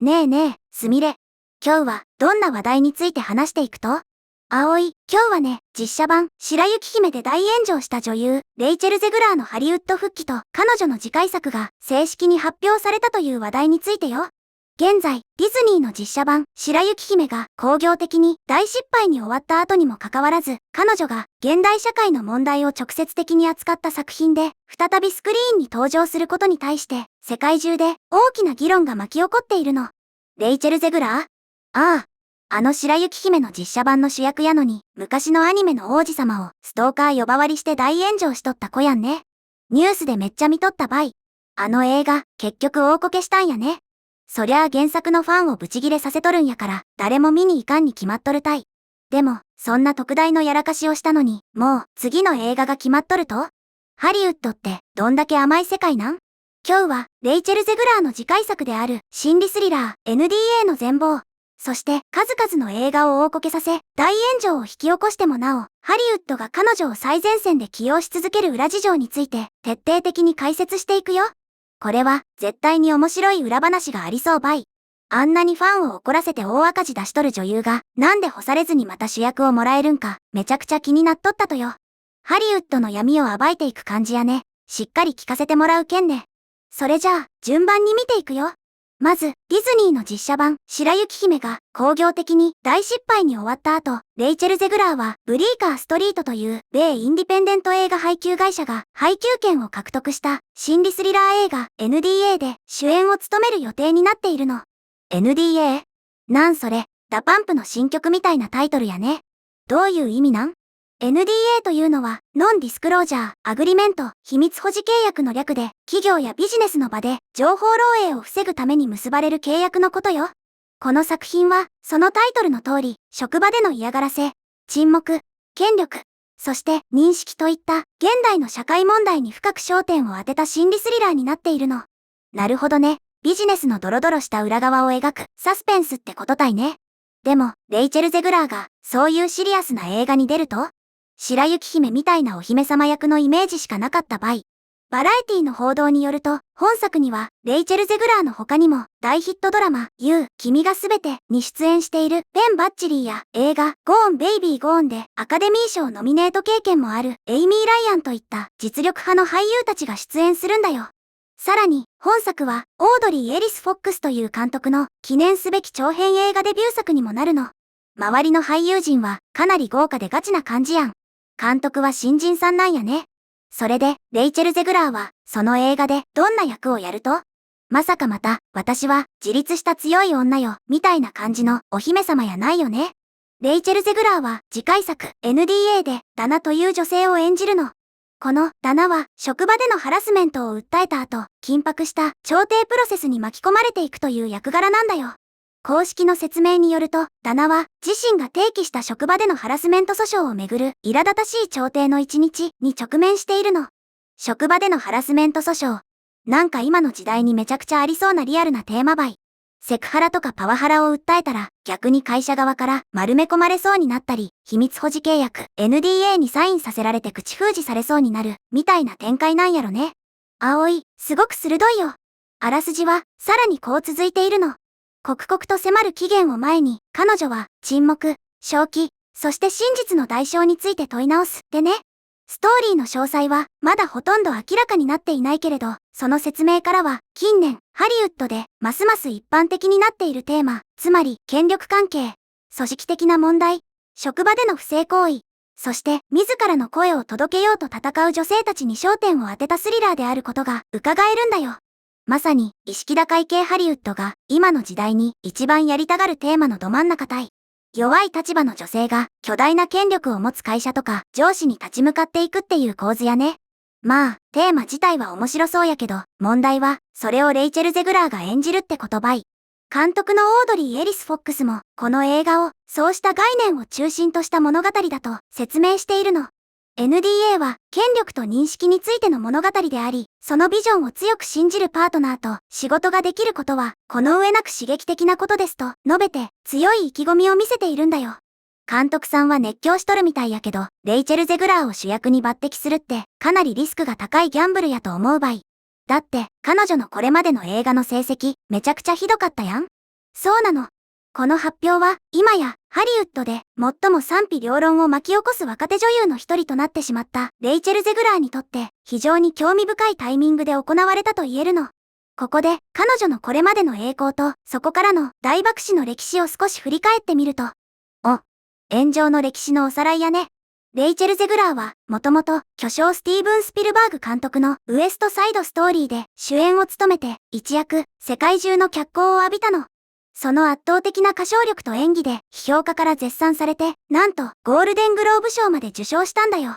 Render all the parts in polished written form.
ねえねえ、すみれ。今日はどんな話題について話していくと？今日はね、実写版、白雪姫で大炎上した女優、レイチェル・ゼグラーのハリウッド復帰と彼女の次回作が正式に発表されたという話題についてよ。現在、ディズニーの実写版、白雪姫が興行的に大失敗に終わった後にもかかわらず、彼女が現代社会の問題を直接的に扱った作品で、再びスクリーンに登場することに対して、世界中で大きな議論が巻き起こっているの。レイチェル・ゼグラー？ああ。あの白雪姫の実写版の主役やのに、昔のアニメの王子様をストーカー呼ばわりして大炎上しとった子やんね。ニュースでめっちゃ見とったばい。あの映画、結局大こけしたんやね。そりゃあ原作のファンをブチギレさせとるんやから、誰も見に行かんに決まっとるたい。でも、そんな特大のやらかしをしたのに、もう、次の映画が決まっとると？ハリウッドって、どんだけ甘い世界なん？今日は、レイチェル・ゼグラーの次回作である、心理スリラー、NDA の全貌。そして、数々の映画を大こけさせ、大炎上を引き起こしてもなお、ハリウッドが彼女を最前線で起用し続ける裏事情について、徹底的に解説していくよ。これは、絶対に面白い裏話がありそうばい。あんなにファンを怒らせて大赤字出しとる女優が、なんで干されずにまた主役をもらえるんか、めちゃくちゃ気になっとったとよ。ハリウッドの闇を暴いていく感じやね。しっかり聞かせてもらうけんね。それじゃあ、順番に見ていくよ。まず、ディズニーの実写版、白雪姫が興行的に大失敗に終わった後、レイチェル・ゼグラーは、ブリーカー・ストリートという、米インディペンデント映画配給会社が配給権を獲得した心理スリラー映画 NDA で主演を務める予定になっているの。NDA？ なんそれ、ダパンプの新曲みたいなタイトルやね。どういう意味なん？ NDA というのは、ノンディスクロージャー、アグリメント、秘密保持契約の略で、企業やビジネスの場で、情報漏洩を防ぐために結ばれる契約のことよ。この作品は、そのタイトルの通り、職場での嫌がらせ、沈黙、権力、そして認識といった、現代の社会問題に深く焦点を当てた心理スリラーになっているの。なるほどね。ビジネスのドロドロした裏側を描く、サスペンスってことたいね。でも、レイチェル・ゼグラーが、そういうシリアスな映画に出ると？白雪姫みたいなお姫様役のイメージしかなかった場合。バラエティの報道によると、本作には、レイチェル・ゼグラーの他にも、大ヒットドラマ、You、君がすべてに出演している、ペン・バッチリーや、映画、ゴーン・ベイビー・ゴーンで、アカデミー賞ノミネート経験もある、エイミー・ライアンといった実力派の俳優たちが出演するんだよ。さらに、本作は、オードリー・エリス・フォックスという監督の、記念すべき長編映画デビュー作にもなるの。周りの俳優陣は、かなり豪華でガチな感じやん。監督は新人さんなんやね。それで、レイチェル・ゼグラーは、その映画でどんな役をやると？まさかまた、私は自立した強い女よ、みたいな感じのお姫様やないよね。レイチェル・ゼグラーは次回作 NDA でダナという女性を演じるの。このダナは職場でのハラスメントを訴えた後、緊迫した調停プロセスに巻き込まれていくという役柄なんだよ。公式の説明によると、ダナは自身が提起した職場でのハラスメント訴訟をめぐる苛立たしい調停の一日に直面しているの。職場でのハラスメント訴訟。なんか今の時代にめちゃくちゃありそうなリアルなテーマばい。セクハラとかパワハラを訴えたら逆に会社側から丸め込まれそうになったり、秘密保持契約 NDA にサインさせられて口封じされそうになるみたいな展開なんやろね。すごく鋭いよ。あらすじはさらにこう続いているの。刻々と迫る期限を前に、彼女は沈黙、正気、そして真実の代償について問い直すってね。ストーリーの詳細はまだほとんど明らかになっていないけれど、その説明からは近年ハリウッドでますます一般的になっているテーマ、つまり権力関係、組織的な問題、職場での不正行為、そして自らの声を届けようと戦う女性たちに焦点を当てたスリラーであることが伺えるんだよ。まさに、意識高い系ハリウッドが、今の時代に一番やりたがるテーマのど真ん中たい。弱い立場の女性が、巨大な権力を持つ会社とか、上司に立ち向かっていくっていう構図やね。まあ、テーマ自体は面白そうやけど、問題は、それをレイチェル・ゼグラーが演じるって言葉い。監督のオードリー・エリス・フォックスも、この映画を、そうした概念を中心とした物語だと説明しているの。NDA は権力と認識についての物語であり、そのビジョンを強く信じるパートナーと仕事ができることは、この上なく刺激的なことですと述べて、強い意気込みを見せているんだよ。監督さんは熱狂しとるみたいやけど、レイチェル・ゼグラーを主役に抜擢するって、かなりリスクが高いギャンブルやと思うばい。だって、彼女のこれまでの映画の成績、めちゃくちゃひどかったやん。そうなの。この発表は、今や、ハリウッドで、最も賛否両論を巻き起こす若手女優の一人となってしまった、レイチェル・ゼグラーにとって、非常に興味深いタイミングで行われたと言えるの。ここで、彼女のこれまでの栄光と、そこからの大爆死の歴史を少し振り返ってみると、炎上の歴史のおさらいやね。レイチェル・ゼグラーは、もともと、巨匠スティーブン・スピルバーグ監督のウエストサイド・ストーリーで主演を務めて、一躍、世界中の脚光を浴びたの。その圧倒的な歌唱力と演技で、批評家から絶賛されて、なんと、ゴールデングローブ賞まで受賞したんだよ。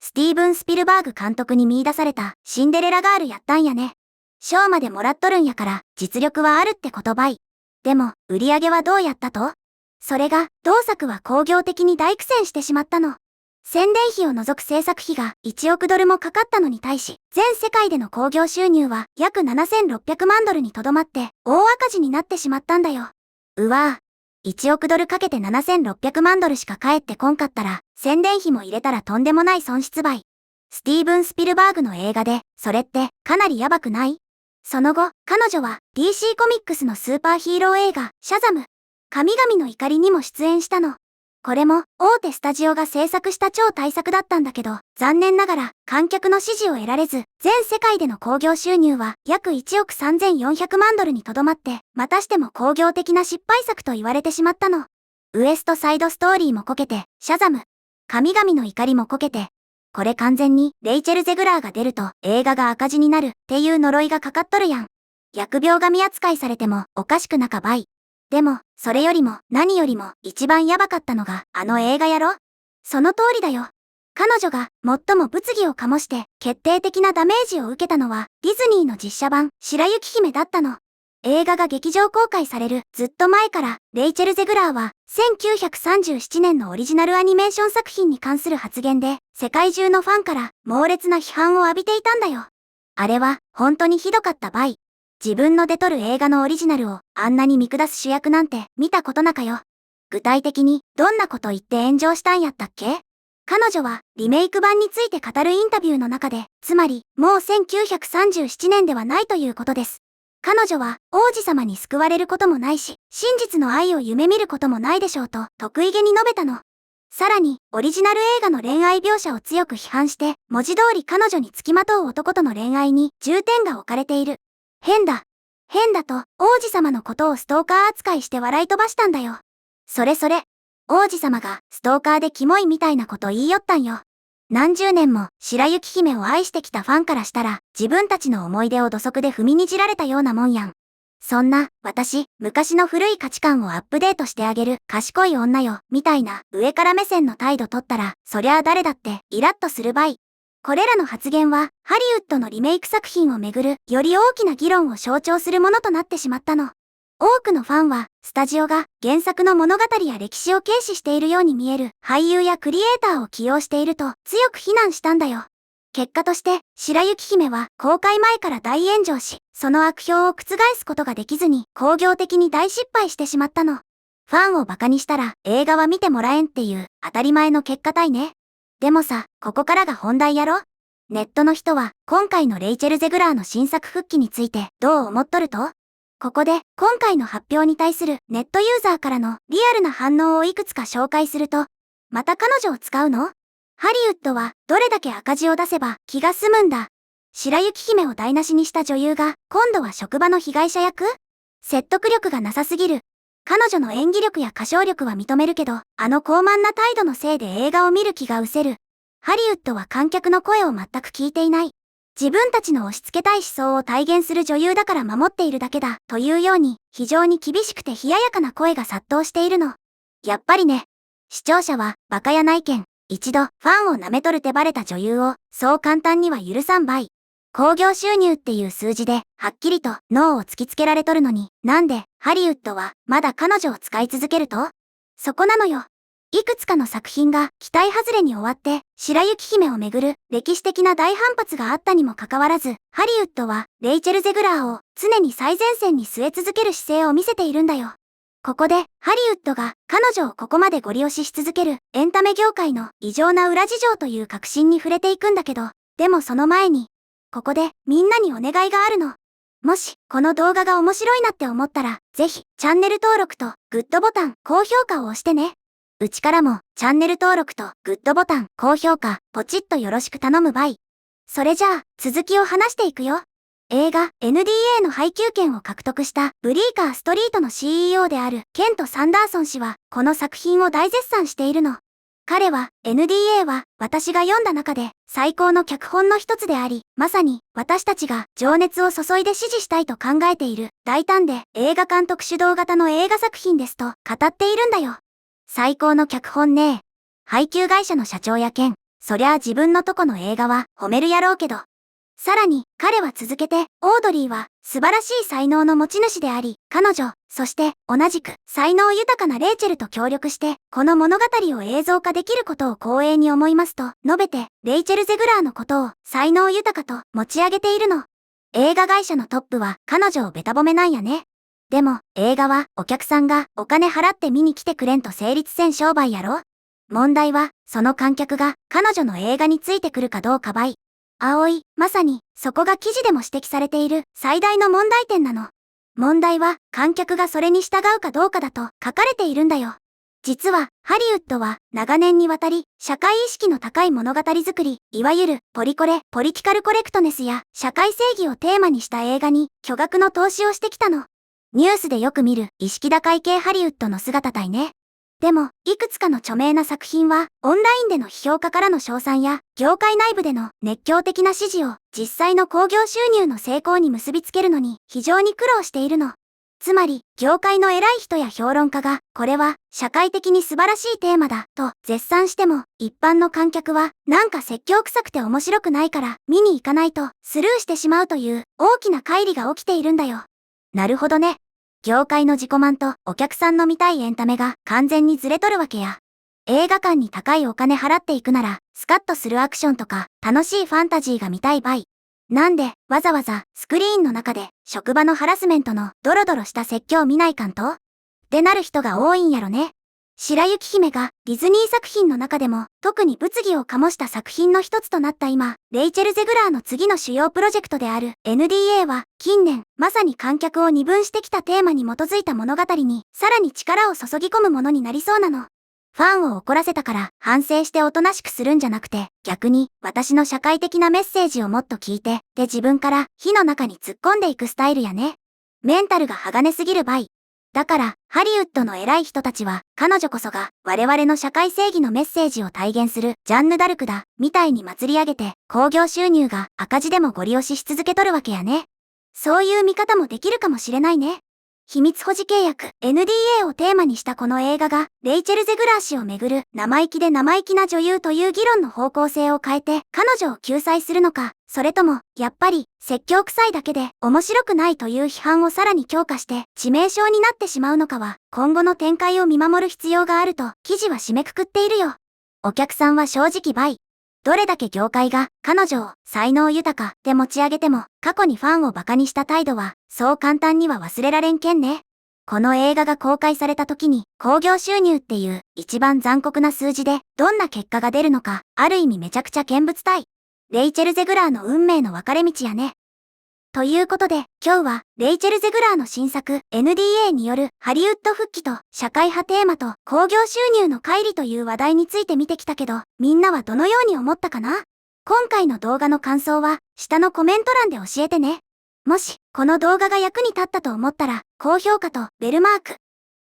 スティーブン・スピルバーグ監督に見出された、シンデレラガールやったんやね。賞までもらっとるんやから、実力はあるって言葉い。でも、売り上げはどうやったと？それが、同作は興行的に大苦戦してしまったの。宣伝費を除く制作費が1億ドルもかかったのに対し、全世界での興行収入は約7600万ドルにとどまって、大赤字になってしまったんだよ。うわぁ。1億ドルかけて7600万ドルしか返ってこんかったら、宣伝費も入れたらとんでもない損失倍。スティーブン・スピルバーグの映画で、それってかなりやばくない？その後、彼女は DC コミックスのスーパーヒーロー映画、シャザム。神々の怒りにも出演したの。これも大手スタジオが制作した超大作だったんだけど、残念ながら観客の支持を得られず、全世界での興行収入は約1億3400万ドルにとどまって、またしても興行的な失敗作と言われてしまったの。ウエストサイドストーリーもこけて、シャザム。神々の怒りもこけて、これ完全にレイチェル・ゼグラーが出ると映画が赤字になるっていう呪いがかかっとるやん。疫病神扱いされてもおかしくなかばい。でも、それよりも何よりも一番やばかったのがあの映画やろ？その通りだよ。彼女が最も物議を醸して決定的なダメージを受けたのはディズニーの実写版白雪姫だったの。映画が劇場公開されるずっと前からレイチェル・ゼグラーは1937年のオリジナルアニメーション作品に関する発言で世界中のファンから猛烈な批判を浴びていたんだよ。あれは本当にひどかったばい。自分の出とる映画のオリジナルをあんなに見下す主役なんて見たことなかよ。具体的にどんなこと言って炎上したんやったっけ？彼女はリメイク版について語るインタビューの中で、つまりもう1937年ではないということです。彼女は王子様に救われることもないし、真実の愛を夢見ることもないでしょうと得意げに述べたの。さらに、オリジナル映画の恋愛描写を強く批判して、文字通り彼女に付きまとう男との恋愛に重点が置かれている。変だと、王子様のことをストーカー扱いして笑い飛ばしたんだよ。それ。王子様がストーカーでキモいみたいなこと言いよったんよ。何十年も白雪姫を愛してきたファンからしたら、自分たちの思い出を土足で踏みにじられたようなもんやん。そんな、私、昔の古い価値観をアップデートしてあげる賢い女よ、みたいな上から目線の態度取ったら、そりゃあ誰だってイラッとするばい。これらの発言は、ハリウッドのリメイク作品をめぐる、より大きな議論を象徴するものとなってしまったの。多くのファンは、スタジオが原作の物語や歴史を軽視しているように見える俳優やクリエイターを起用していると強く非難したんだよ。結果として、白雪姫は公開前から大炎上し、その悪評を覆すことができずに、興行的に大失敗してしまったの。ファンをバカにしたら映画は見てもらえんっていう当たり前の結果たいね。でもさ、ここからが本題やろ？ネットの人は今回のレイチェル・ゼグラーの新作復帰についてどう思っとると？ここで今回の発表に対するネットユーザーからのリアルな反応をいくつか紹介すると、また彼女を使うの？ハリウッドはどれだけ赤字を出せば気が済むんだ。白雪姫を台無しにした女優が今度は職場の被害者役？説得力がなさすぎる。彼女の演技力や歌唱力は認めるけど、あの高慢な態度のせいで映画を見る気が失せる。ハリウッドは観客の声を全く聞いていない。自分たちの押し付けたい思想を体現する女優だから守っているだけだというように非常に厳しくて冷ややかな声が殺到しているの。やっぱりね、視聴者はバカやないけん、一度ファンを舐めとる手バレた女優をそう簡単には許さんばい。興行収入っていう数字ではっきりと脳を突きつけられとるのに、なんでハリウッドはまだ彼女を使い続けると？そこなのよ。いくつかの作品が期待外れに終わって白雪姫をめぐる歴史的な大反発があったにもかかわらず、ハリウッドはレイチェル・ゼグラーを常に最前線に据え続ける姿勢を見せているんだよ。ここでハリウッドが彼女をここまでご利用し続けるエンタメ業界の異常な裏事情という確信に触れていくんだけど、でもその前に、ここでみんなにお願いがあるの。もし、この動画が面白いなって思ったら、ぜひ、チャンネル登録とグッドボタン、高評価を押してね。うちからも、チャンネル登録とグッドボタン、高評価、ポチッとよろしく頼むばい。それじゃあ、続きを話していくよ。映画 NDA の配給権を獲得したブリーカーストリートの CEO であるケント・サンダーソン氏はこの作品を大絶賛しているの。彼は NDA は私が読んだ中で最高の脚本の一つであり、まさに私たちが情熱を注いで支持したいと考えている大胆で映画監督主導型の映画作品ですと語っているんだよ。最高の脚本ね。配給会社の社長やケン、そりゃあ自分のとこの映画は褒めるやろうけど。さらに、彼は続けて、オードリーは素晴らしい才能の持ち主であり、彼女、そして同じく才能豊かなレイチェルと協力して、この物語を映像化できることを光栄に思いますと述べて、レイチェル・ゼグラーのことを才能豊かと持ち上げているの。映画会社のトップは彼女をベタ褒めなんやね。でも、映画はお客さんがお金払って見に来てくれんと成立せん商売やろ。問題は、その観客が彼女の映画についてくるかどうかばい。まさに、そこが記事でも指摘されている最大の問題点なの。問題は、観客がそれに従うかどうかだと書かれているんだよ。実は、ハリウッドは長年にわたり、社会意識の高い物語作り、いわゆるポリティカルコレクトネスや社会正義をテーマにした映画に巨額の投資をしてきたの。ニュースでよく見る意識高い系ハリウッドの姿たいね。でも、いくつかの著名な作品は、オンラインでの批評家からの称賛や、業界内部での熱狂的な支持を、実際の興行収入の成功に結びつけるのに、非常に苦労しているの。つまり、業界の偉い人や評論家が、これは、社会的に素晴らしいテーマだ、と絶賛しても、一般の観客は、なんか説教臭くて面白くないから、見に行かないと、スルーしてしまうという、大きな乖離が起きているんだよ。なるほどね。業界の自己満とお客さんの見たいエンタメが完全にずれとるわけや。映画館に高いお金払っていくなら、スカッとするアクションとか、楽しいファンタジーが見たい場合。なんで、わざわざスクリーンの中で、職場のハラスメントのドロドロした説教見ないかんとってなる人が多いんやろね。白雪姫がディズニー作品の中でも特に物議を醸した作品の一つとなった今、レイチェル・ゼグラーの次の主要プロジェクトである NDA は近年まさに観客を二分してきたテーマに基づいた物語にさらに力を注ぎ込むものになりそうなの。ファンを怒らせたから反省しておとなしくするんじゃなくて、逆に私の社会的なメッセージをもっと聞いて、で自分から火の中に突っ込んでいくスタイルやね。メンタルが鋼すぎる場合。だから、ハリウッドの偉い人たちは、彼女こそが我々の社会正義のメッセージを体現するジャンヌ・ダルクだ、みたいに祭り上げて、興行収入が赤字でもご利用し続けとるわけやね。そういう見方もできるかもしれないね。秘密保持契約 NDA をテーマにしたこの映画が、レイチェル・ゼグラー氏をめぐる生意気で生意気な女優という議論の方向性を変えて、彼女を救済するのか、それとも、やっぱり、説教臭いだけで面白くないという批判をさらに強化して、致命傷になってしまうのかは、今後の展開を見守る必要があると、記事は締めくくっているよ。お客さんは正直倍。どれだけ業界が彼女を才能豊かで持ち上げても過去にファンをバカにした態度はそう簡単には忘れられんけんね。この映画が公開された時に興行収入っていう一番残酷な数字でどんな結果が出るのかある意味めちゃくちゃ見物体。レイチェル・ゼグラーの運命の分かれ道やね。ということで今日はレイチェル・ゼグラーの新作 NDA によるハリウッド復帰と社会派テーマと興行収入の乖離という話題について見てきたけどみんなはどのように思ったかな？今回の動画の感想は下のコメント欄で教えてね。もしこの動画が役に立ったと思ったら高評価とベルマーク。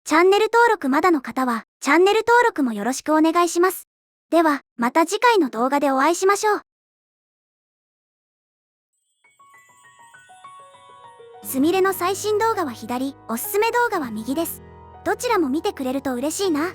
チャンネル登録まだの方はチャンネル登録もよろしくお願いします。ではまた次回の動画でお会いしましょう。すみれの最新動画は左、おすすめ動画は右です。どちらも見てくれると嬉しいな。